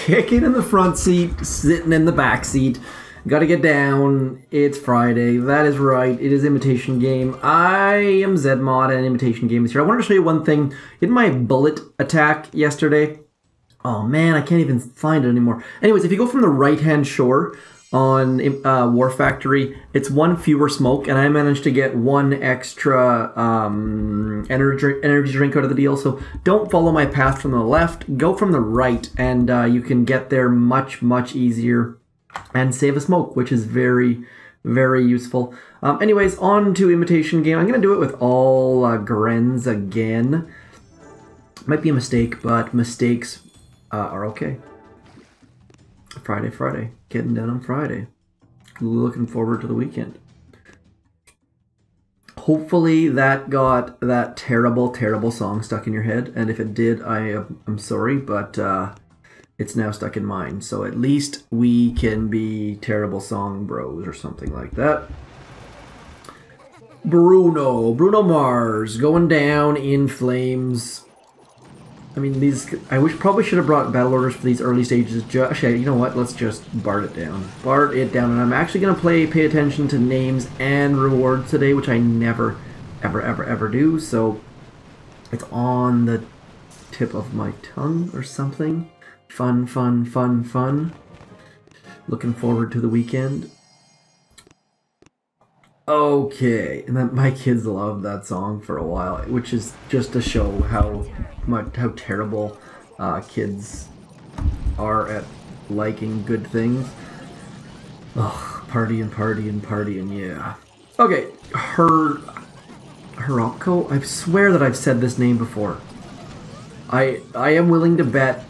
kicking in the front seat, sitting in the back seat. Gotta get down. It's Friday. That is right. It is Imitation Game. I am Zedmod and Imitation Game is here. I wanted to show you one thing. In my Bullit attack yesterday, oh man, I can't even find it anymore. Anyways, if you go from the right-hand shore on War Factory, it's one fewer smoke, and I managed to get one extra energy drink out of the deal. So don't follow my path from the left. Go from the right, and you can get there much, much easier and save a smoke, which is very, very useful. Anyways, on to Imitation Game. I'm going to do it with all Grens again. Might be a mistake, but mistakes are okay. Friday. Getting done on Friday. Looking forward to the weekend. Hopefully that got that terrible, terrible song stuck in your head. And if it did, I'm sorry, but it's now stuck in mine. So at least we can be terrible song bros or something like that. Bruno Mars going down in flames. I mean, probably should have brought battle orders for these early stages. Actually, you know what? Let's just BART it down. BART it down. And I'm actually going to pay attention to names and rewards today, which I never, ever do. So it's on the tip of my tongue or something. Fun. Looking forward to the weekend. Okay, and then my kids loved that song for a while, which is just to show how terrible kids are at liking good things. Ugh, partying, yeah. Okay, Heropko. I swear that I've said this name before. I am willing to bet.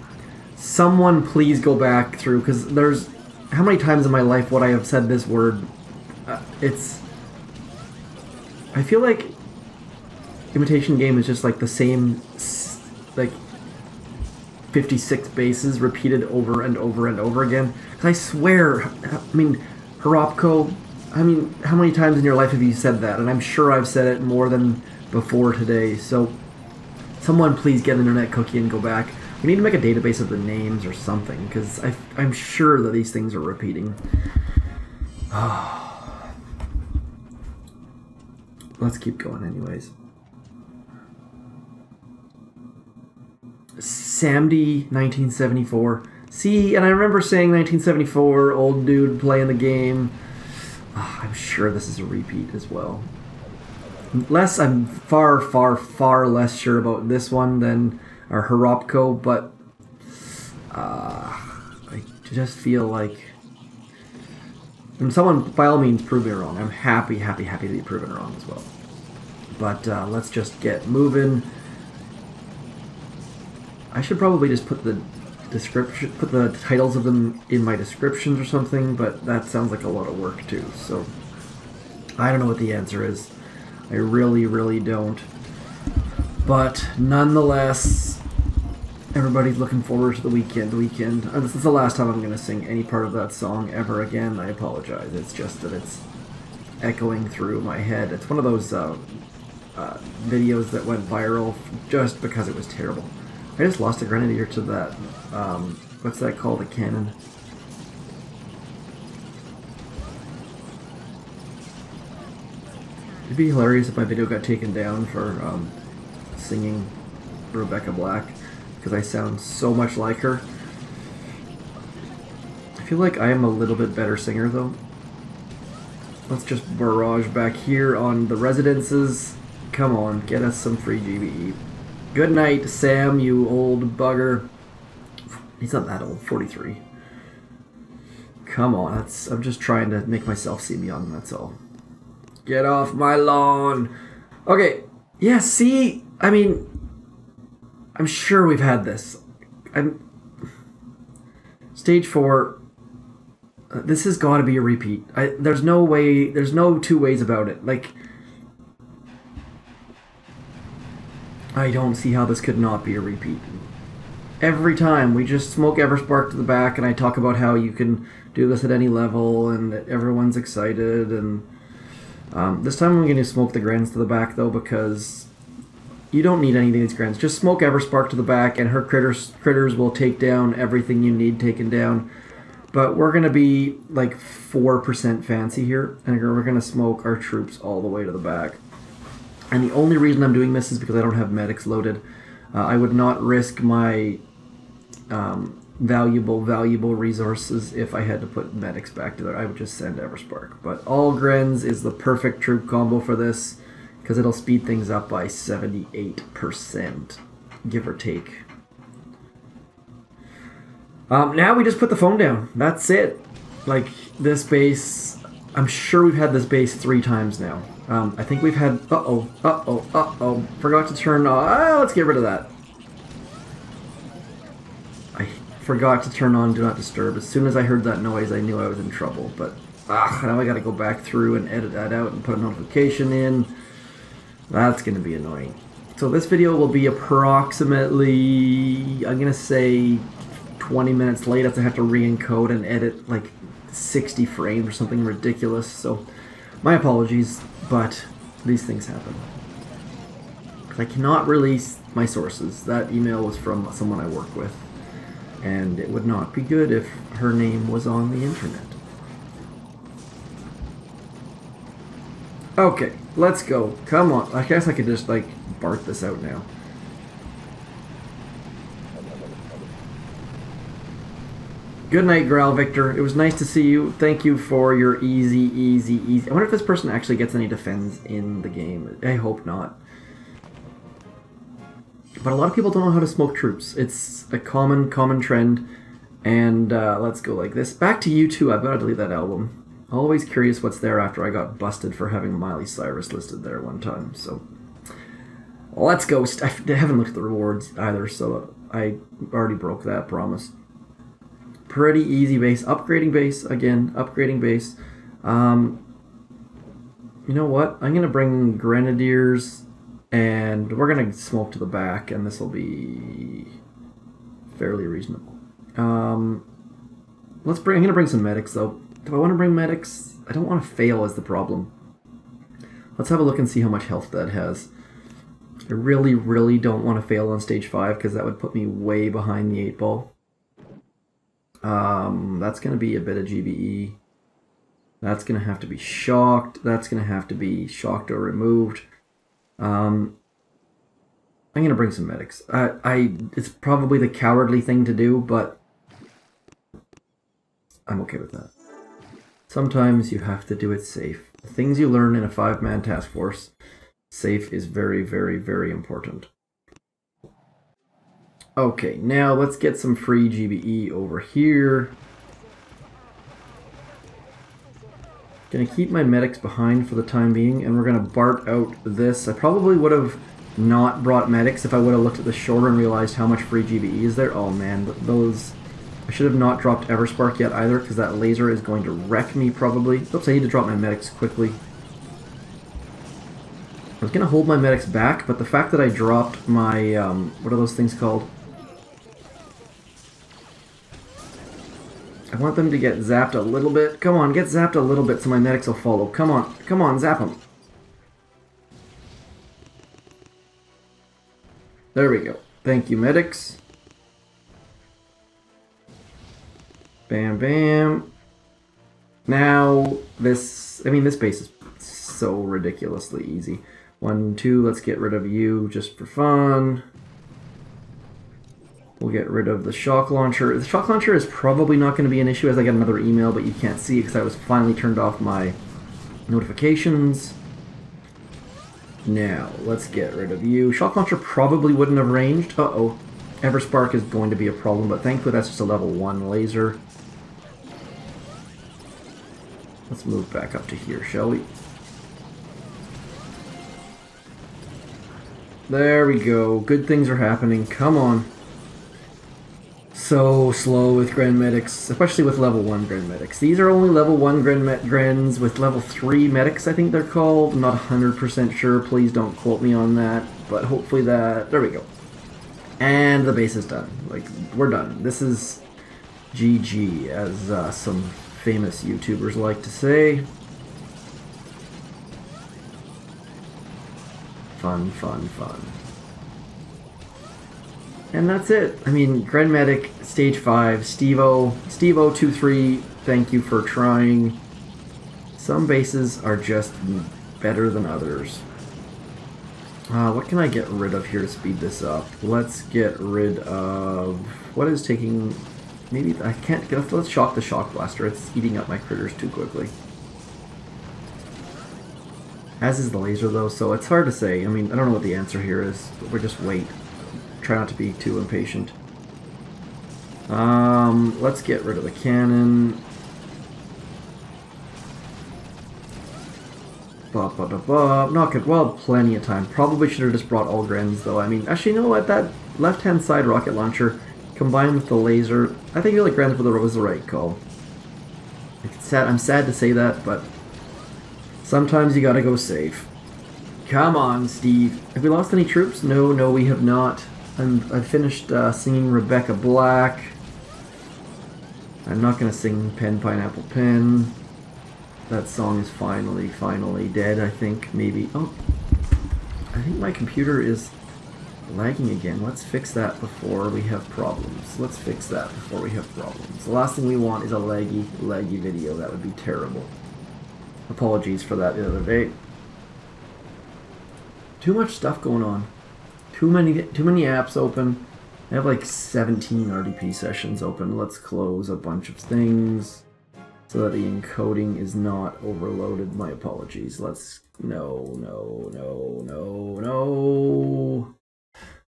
Someone please go back through, because there's how many times in my life would I have said this word? I feel like Imitation Game is just like the same, like 56 bases repeated over and over again. Because I swear, I mean, Heropko, I mean, how many times in your life have you said that? And I'm sure I've said it more than before today. So someone please get an internet cookie and go back. We need to make a database of the names or something, because I'm sure that these things are repeating. Let's keep going anyways. Samdi 1974. See, and I remember saying 1974, old dude playing the game. I'm sure this is a repeat as well. I'm far less sure about this one than our Heropko, but I just feel like, and someone by all means prove me wrong. I'm happy to be proven wrong as well. But let's just get moving. I should probably just put the titles of them in my descriptions or something, but that sounds like a lot of work too. So I don't know what the answer is. I really don't. But nonetheless, everybody's looking forward to the weekend. This is the last time I'm going to sing any part of that song ever again. I apologize. It's just that it's echoing through my head. It's one of those videos that went viral just because it was terrible. I just lost a grenadier to that. What's that called? A cannon. It'd be hilarious if my video got taken down for singing Rebecca Black, because I sound so much like her. I feel like I am a little bit better singer though. Let's just barrage back here on the residences. Come on, get us some free GBE. Good night, Sam, you old bugger. He's not that old, 43. Come on, I'm just trying to make myself seem young, that's all. Get off my lawn. Okay, yeah, see, I mean, I'm sure we've had this. Stage 4, this has got to be a repeat. There's no way, there's no two ways about it. Like, I don't see how this could not be a repeat. Every time we just smoke Everspark to the back, and I talk about how you can do this at any level, and everyone's excited. And this time I'm going to smoke the Grens to the back though, because You don't need any of these grants. Just smoke Everspark to the back, and her critters will take down everything you need taken down. But we're going to be like 4% fancy here, and we're going to smoke our troops all the way to the back. And the only reason I'm doing this is because I don't have medics loaded. I would not risk my valuable resources if I had to put medics back to there. I would just send Everspark. But all Grens is the perfect troop combo for this, because it'll speed things up by 78%, give or take. Now we just put the phone down. That's it. Like, this base, I'm sure we've had this base 3 times now. I think we've had... Uh-oh. Forgot to turn... let's get rid of that. I forgot to turn on Do Not Disturb. As soon as I heard that noise, I knew I was in trouble. But, now I gotta go back through and edit that out and put a notification in. That's gonna be annoying. So this video will be approximately... I'm gonna say 20 minutes late as I have to re-encode and edit like 60 frames or something ridiculous. So, my apologies. But these things happen. Because I cannot release my sources. That email was from someone I work with. And it would not be good if her name was on the internet. Okay, let's go. Come on. I guess I could just, like, bark this out now. Good night, Growl Victor. It was nice to see you. Thank you for your easy... I wonder if this person actually gets any defense in the game. I hope not. But a lot of people don't know how to smoke troops. It's a common trend. And let's go like this. Back to U2. I've got to delete that album. Always curious what's there after I got busted for having Miley Cyrus listed there one time. So let's go. I haven't looked at the rewards either, so I already broke that promise. Pretty easy base. Upgrading base, again, upgrading base. You know what? I'm going to bring Grenadiers, and we're going to smoke to the back, and this will be fairly reasonable. I'm going to bring some medics, though. Do I want to bring medics? I don't want to fail is the problem. Let's have a look and see how much health that has. I really don't want to fail on stage 5, because that would put me way behind the 8 ball. That's going to be a bit of GBE. That's going to have to be shocked. That's going to have to be shocked or removed. I'm going to bring some medics. It's probably the cowardly thing to do, but I'm okay with that. Sometimes you have to do it safe. The things you learn in a 5-man task force, safe is very important. Okay, now let's get some free GBE over here. Gonna keep my medics behind for the time being, and we're gonna BART out this. I probably would have not brought medics if I would have looked at the shoulder and realized how much free GBE is there. Oh man, those... I should have not dropped Everspark yet either, because that laser is going to wreck me probably. Oops, I need to drop my medics quickly. I was gonna hold my medics back, but the fact that I dropped my, what are those things called? I want them to get zapped a little bit. Come on, get zapped a little bit so my medics will follow. Come on, zap them. There we go. Thank you, medics. Bam. Now, this base is so ridiculously easy. 1, 2, let's get rid of you just for fun. We'll get rid of the shock launcher. The shock launcher is probably not going to be an issue as I get another email, but you can't see it because I was finally turned off my notifications. Now, let's get rid of you. Shock launcher probably wouldn't have ranged. Uh-oh. Everspark is going to be a problem, but thankfully that's just a level 1 laser. Let's move back up to here, shall we? There we go. Good things are happening. Come on. So slow with Grand Medics, especially with level 1 Grand Medics. These are only level 1 Grens with level 3 Medics, I think they're called. I'm not 100% sure, please don't quote me on that. But hopefully that... there we go. And the base is done. Like, we're done. This is GG, as some famous YouTubers like to say. Fun. And that's it. I mean, Gren Medic, Stage 5, Steve-O 2-3, thank you for trying. Some bases are just better than others. What can I get rid of here to speed this up? Let's get rid of... What is taking... Maybe I can't get... Let's shock the Shock Blaster. It's eating up my critters too quickly. As is the laser, though, so it's hard to say. I mean, I don't know what the answer here is. But we'll just wait. Try not to be too impatient. Let's get rid of the cannon. Not good. Well, plenty of time. Probably should have just brought all Grens, though. I mean, actually, you know what? That left-hand side rocket launcher combined with the laser, I think the Grens was the right call. I'm sad to say that, but sometimes you gotta go safe. Come on, Steve. Have we lost any troops? No, we have not. I finished singing Rebecca Black. I'm not gonna sing Pen Pineapple Pen. That song is finally dead, I think, maybe. Oh, I think my computer is lagging again. Let's fix that before we have problems. The last thing we want is a laggy video. That would be terrible. Apologies for that the other day. Too much stuff going on. Too many apps open. I have like 17 RDP sessions open. Let's close a bunch of things so that the encoding is not overloaded. My apologies. No.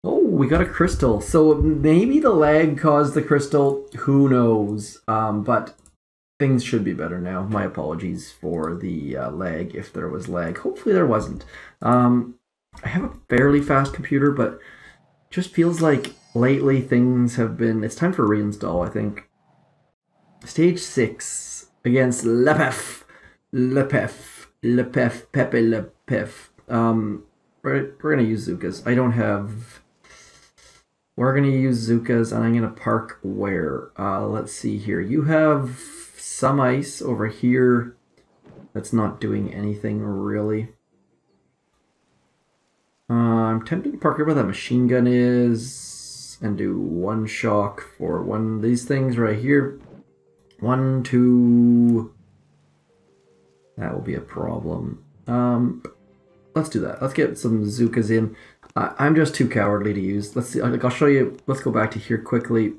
Oh, we got a crystal. So maybe the lag caused the crystal. Who knows? But things should be better now. My apologies for the lag, if there was lag. Hopefully there wasn't. I have a fairly fast computer, but just feels like lately things have been... It's time for reinstall, I think. Stage 6. Against Lepef. Pepe Lepef. We're going to use Zookas. I don't have... We're going to use Zookas, and I'm going to park where? Let's see here. You have some ice over here. That's not doing anything, really. I'm tempted to park where that machine gun is, and do one shock for one of these things right here. 1, 2. That will be a problem. Let's do that. Let's get some Zookas in. I'm just too cowardly to use. Let's see. I'll show you. Let's go back to here quickly.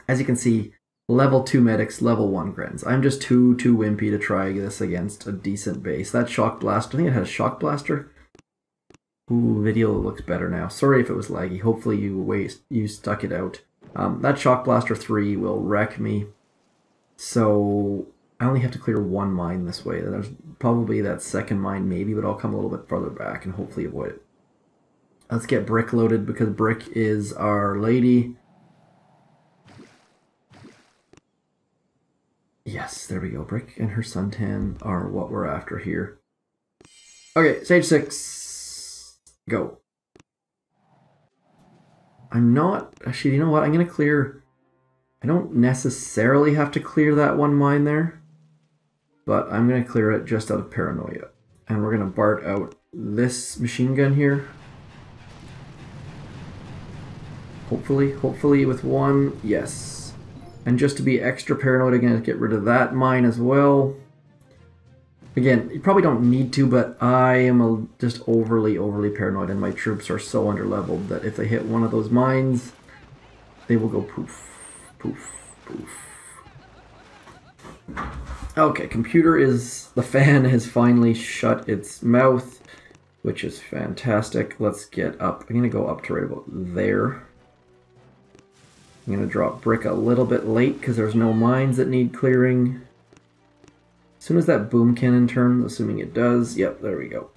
As you can see, level 2 medics, level 1 Grens. I'm just too wimpy to try this against a decent base. That shock blaster. I think it had a shock blaster. Ooh, video looks better now. Sorry if it was laggy. Hopefully you stuck it out. That shock blaster 3 will wreck me. So I only have to clear one mine this way. There's probably that second mine maybe, but I'll come a little bit further back and hopefully avoid it. Let's get Brick loaded because Brick is our lady. Yes, there we go. Brick and her suntan are what we're after here. Okay, stage 6. Go. I'm not... Actually, you know what? I'm going to clear... I don't necessarily have to clear that one mine there, but I'm going to clear it just out of paranoia. And we're going to BART out this machine gun here. Hopefully with one, yes. And just to be extra paranoid, I'm going to get rid of that mine as well. Again, you probably don't need to, but I am just overly paranoid, and my troops are so underleveled that if they hit one of those mines, they will go poof. Poof, poof. Okay, the fan has finally shut its mouth, which is fantastic. Let's get up. I'm going to go up to right about there. I'm going to drop Brick a little bit late because there's no mines that need clearing. As soon as that boom cannon turns, assuming it does, yep, there we go.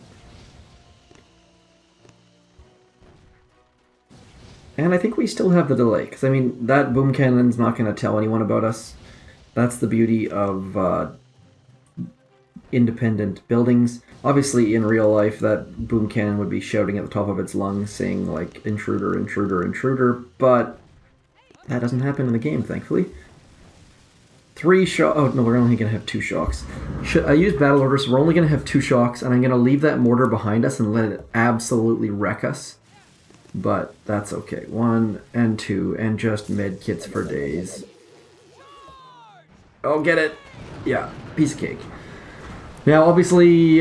And I think we still have the delay, because I mean, that boom cannon's not going to tell anyone about us. That's the beauty of independent buildings. Obviously, in real life, that boom cannon would be shouting at the top of its lungs, saying, like, intruder, intruder, intruder, but that doesn't happen in the game, thankfully. 3 shocks. Oh, no, we're only going to have 2 shocks. I use battle order, so we're only going to have 2 shocks, and I'm going to leave that mortar behind us and let it absolutely wreck us. but that's okay. 1 and 2, and just med kits for days. Oh, get it! Yeah, piece of cake. Now, obviously,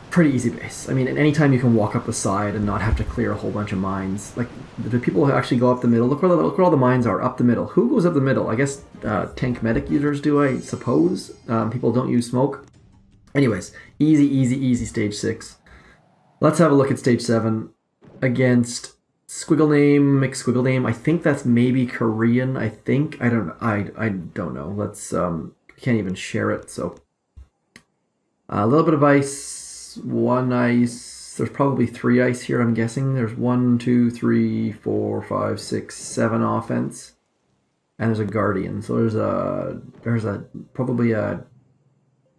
pretty easy base. I mean, anytime you can walk up the side and not have to clear a whole bunch of mines. Like, the people who actually go up the middle, look where all the mines are, up the middle. Who goes up the middle? I guess tank medic users do, I suppose. People don't use smoke. Anyways, easy stage 6. Let's have a look at stage 7 against Squiggle Name, McSquiggle Name. I think that's maybe Korean, I think. I don't know. Let's, can't even share it, so. A little bit of ice, 1 ice. There's probably 3 ice here, I'm guessing. There's 1, 2, 3, 4, 5, 6, 7 offense. And there's a Guardian. So there's probably a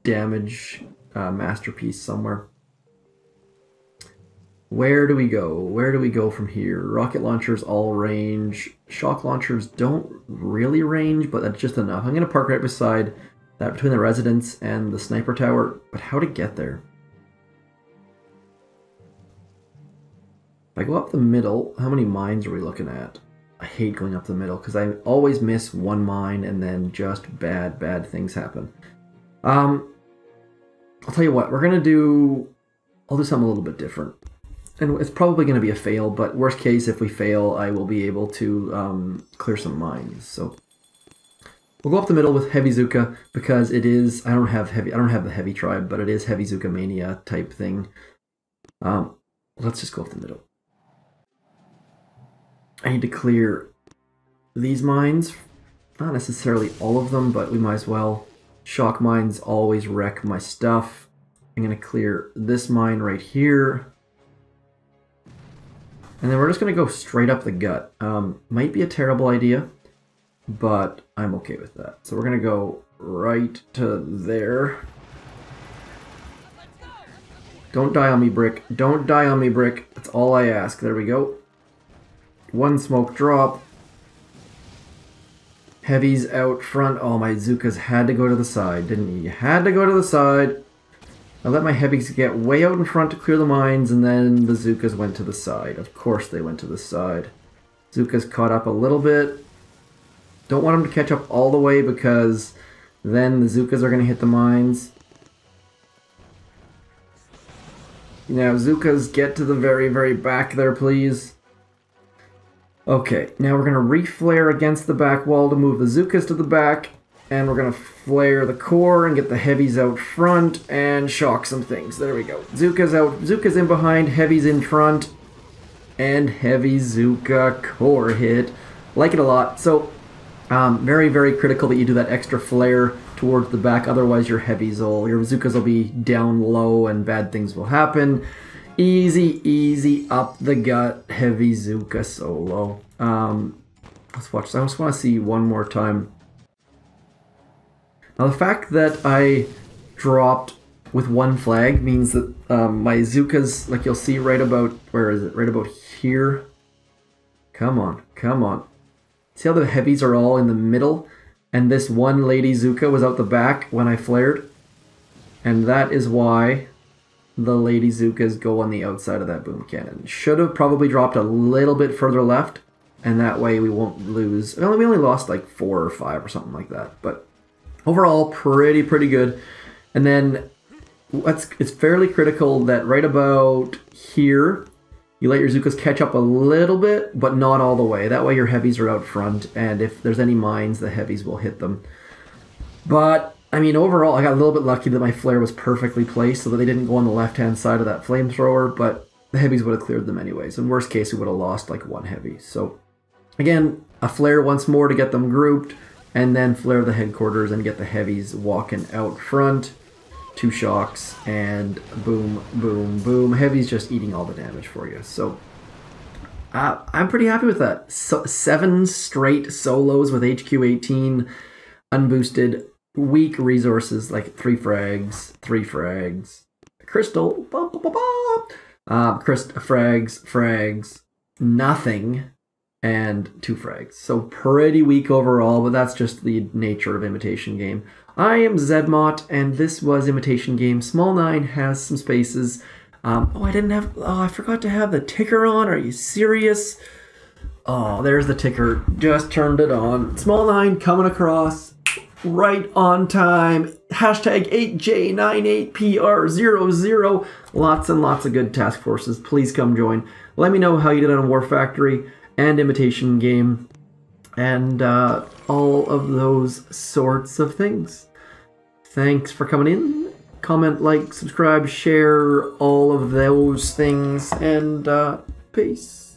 damage masterpiece somewhere. Where do we go? Where do we go from here? Rocket launchers all range. Shock launchers don't really range, but that's just enough. I'm going to park right beside that, between the residence and the sniper tower. But how to get there? If I go up the middle, how many mines are we looking at? I hate going up the middle because I always miss 1 mine and then just bad things happen. I'll tell you what, I'll do something a little bit different. And it's probably going to be a fail, but worst case, if we fail, I will be able to clear some mines. So we'll go up the middle with Heavy Zooka because it is. I don't have the heavy tribe, but it is Heavy Zooka Mania type thing. Let's just go up the middle. I need to clear these mines, not necessarily all of them, but we might as well. Shock mines always wreck my stuff. I'm going to clear this mine right here. And then we're just going to go straight up the gut. Might be a terrible idea, but I'm okay with that. So we're going to go right to there. Don't die on me, Brick. Don't die on me, Brick. That's all I ask. There we go. 1 smoke drop. Heavy's out front. Oh, my Zookas had to go to the side, didn't you? You had to go to the side. I let my heavies get way out in front to clear the mines, and then the Zookas went to the side. Of course they went to the side. Zookas caught up a little bit. Don't want them to catch up all the way because then the Zookas are going to hit the mines. Now, Zookas, get to the very back there, please. Okay, now we're going to re-flare against the back wall to move the Zookas to the back. And we're going to flare the core and get the heavies out front and shock some things. There we go. Zooka's out. Zooka's in behind. Heavy's in front. And heavy Zooka core hit. Like it a lot. So, very critical that you do that extra flare towards the back. Otherwise, your Zookas will be down low and bad things will happen. Easy up the gut. Heavy Zooka solo. Let's watch this. I just want to see one more time. Now, the fact that I dropped with 1 flag means that my Zookas, like you'll see right about, where is it? Right about here. Come on. See how the heavies are all in the middle? And this one lady Zooka was out the back when I flared? And that is why the lady Zookas go on the outside of that boom cannon. Should have probably dropped a little bit further left, and that way we won't lose. Well, we only lost like 4 or 5 or something like that, but overall, pretty good. And then it's fairly critical that right about here, you let your Zookas catch up a little bit, but not all the way. That way your heavies are out front, and if there's any mines, the heavies will hit them. But, I mean, overall, I got a little bit lucky that my flare was perfectly placed so that they didn't go on the left-hand side of that flamethrower, but the heavies would have cleared them anyways. In worst case, we would have lost like 1 heavy. So, again, a flare once more to get them grouped, and then flare the headquarters and get the heavies walking out front. 2 shocks, and boom. Heavy's just eating all the damage for you. So, I'm pretty happy with that. 7 straight solos with HQ18, unboosted, weak resources like 3 frags, crystal, frags, nothing, and 2 frags. So pretty weak overall, but that's just the nature of Imitation Game. I am Zedmot, and this was Imitation Game. Small 9 has some spaces. Oh, I didn't have... Oh, I forgot to have the ticker on. Are you serious? Oh, there's the ticker. Just turned it on. Small 9 coming across right on time. Hashtag 8J98PR00. Lots and lots of good task forces. Please come join. Let me know how you did on War Factory and Imitation Game and all of those sorts of things. Thanks for coming in. Comment, like, subscribe, share, all of those things, and peace.